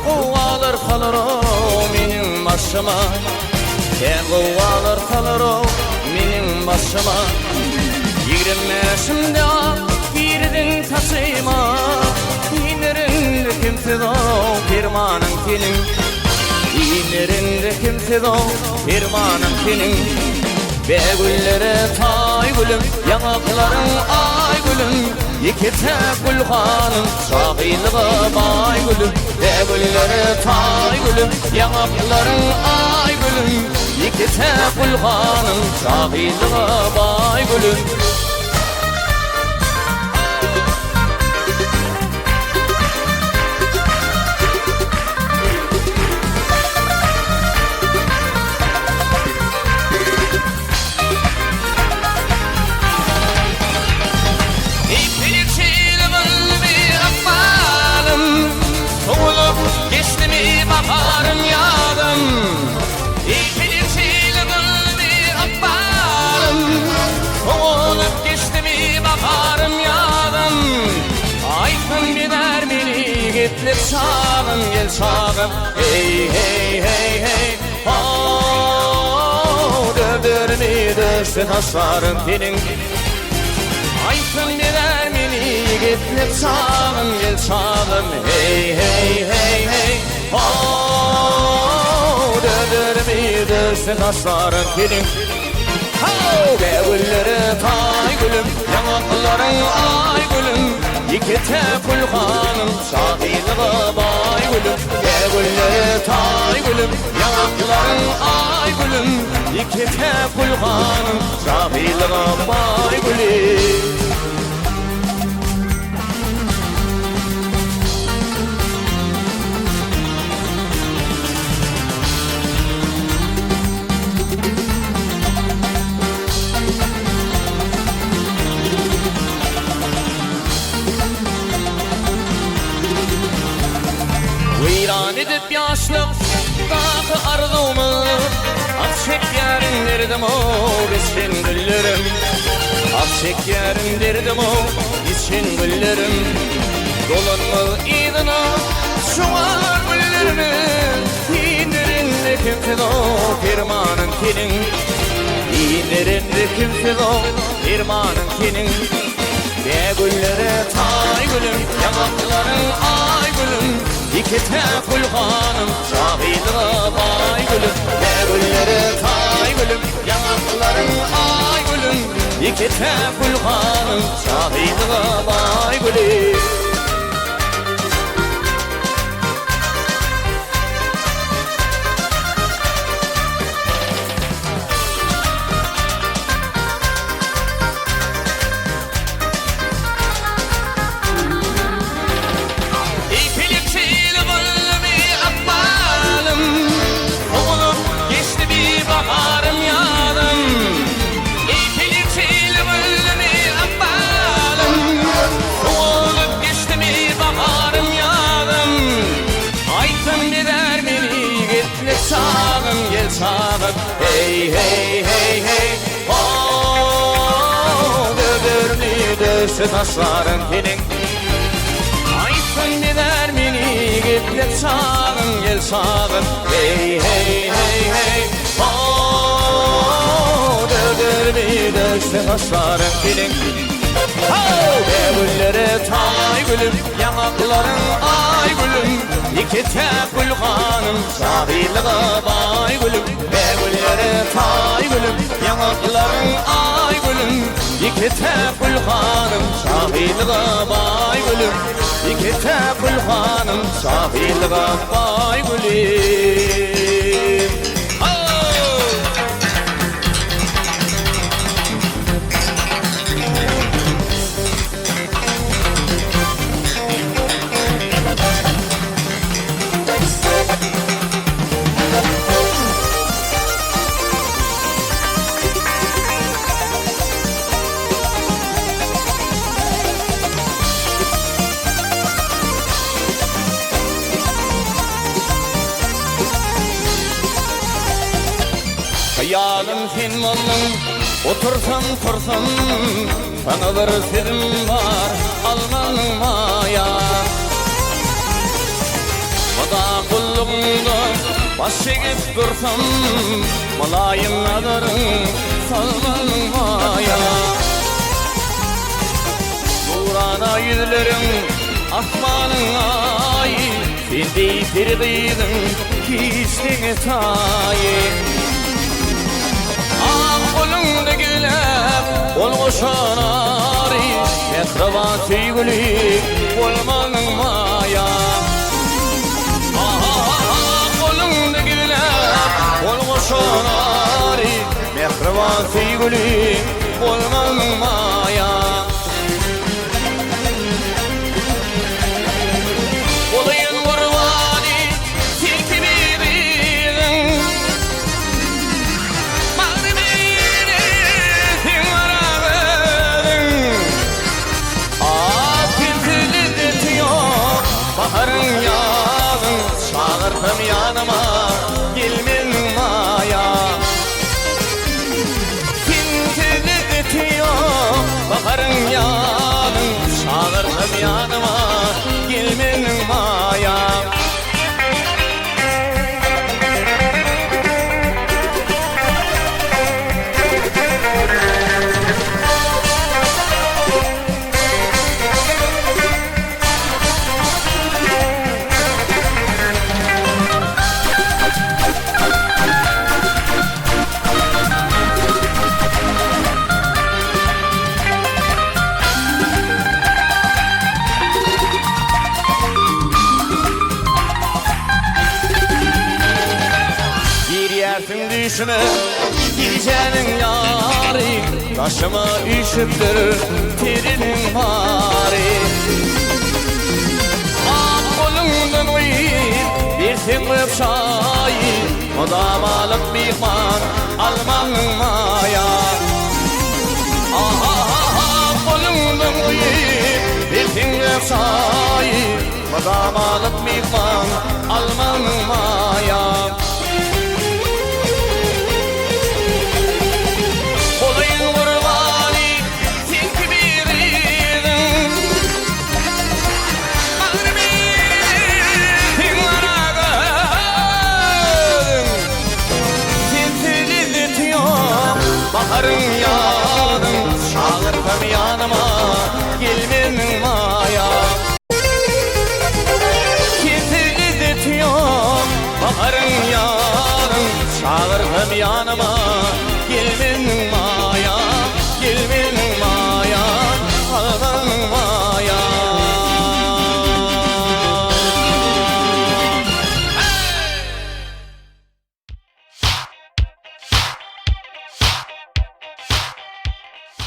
Kovalar kalır o benim başıma, kovalar kalır o benim başıma. 25'imde girdin taşıma, İnerinde kimse o firmanın senin, İnerinde kimse o firmanın senin. Be güllere tay gülüm, yanakların ay gülüm, iki tek gülhanın şahiliğe bay gülüm. Be güllere tay gülüm, yanakların ay gülüm, iki tek gülhanın şahiliğe bay gülüm. Geçti mi baharım yağdım, İplikçiyle bir akbarım. Olup geçti mi baharım yağdım. Aykın gider beni getirip çağım, gel çağım. Hey hey hey hey, dövdürünü dövse taşlarım senin. Aykın gider beni getirip çağım, gel çağım. Hey hey hey hey, dövdürünü dövse taşlarım senin. Be güllere tay gülüm, yanakların ay gülüm, iki tek gülhanın şahiliğe bay gülüm. Be güllere tay gülüm, yanakların ay gülüm, iki tek gülhanın şahiliğe bay gülüm. Viran edip yaşlık dağı arzumu, at şekerim derdim o için güllerim. At şekerim derdim o için güllerim. Dolanma idina şu an güllerimi, İnerinde kimse o firmanın senin, İnerinde kimse o firmanın senin. Be güllere tay gülüm, yanakların ay gülüm, iki tek gülhanım şahiliğe bay gülüm. Be güllere tay gülüm, yanakların ay gülüm, iki tek gülhanım şahiliğe bay gülüm. Baharım yağdım, İplikçiyle mi akbalım. Olup geçti mi baharım yağdım. Aykın gider beni getirip çağım, gel çağım. Hey hey hey hey, dövdürünü dövse taşlarım senin. Aykın gider beni getirip çağım, gel çağım. Hey hey hey hey, dövdürünü dövse taşlarım senin. Be güllere tay gülüm, yanakların ay gülüm, iki tek gülhanım şahiliğe bay gülüm. Be güllere tay gülüm, yanakların ay gülüm, iki tek gülhanım şahiliğe bay gülüm, iki tek gülhanım şahiliğe bay gülüm. Hayalim sen oldun, otursam tursam, sana bir sözüm var, almanma ya. Vada kullugunda baş çekip dursam, malayım nadarın salmanın maya. Nurana yüzlerim asmanın ay, sendey tirdiğin kişliğe tayı. Kolunda gülüp ol koşanari, mehriban sevgili olmanın maya. Kolunda gülüp ol koşanari, mehriban sevgili olmanın maya. Olayın kurbanı tilki birin, baharın yağın çağırdım yanıma, gelmin maya. Tintili bitiyor baharın yağın çağırdım yanıma, gelmin maya. Yersin düşme gideceğinin yari, taşıma üşüptür terinin bari. Kolundan uyup bir sıkıp şayi, odam alıp mihman almanın maya. Kolundan uyup bir sıkıp şayi, odam alıp mihman almanın maya. Baharın yağın çağırdım yanıma, gelmin maya. Kiti izletiyor baharın yağın çağırdım yanıma, gelmin maya.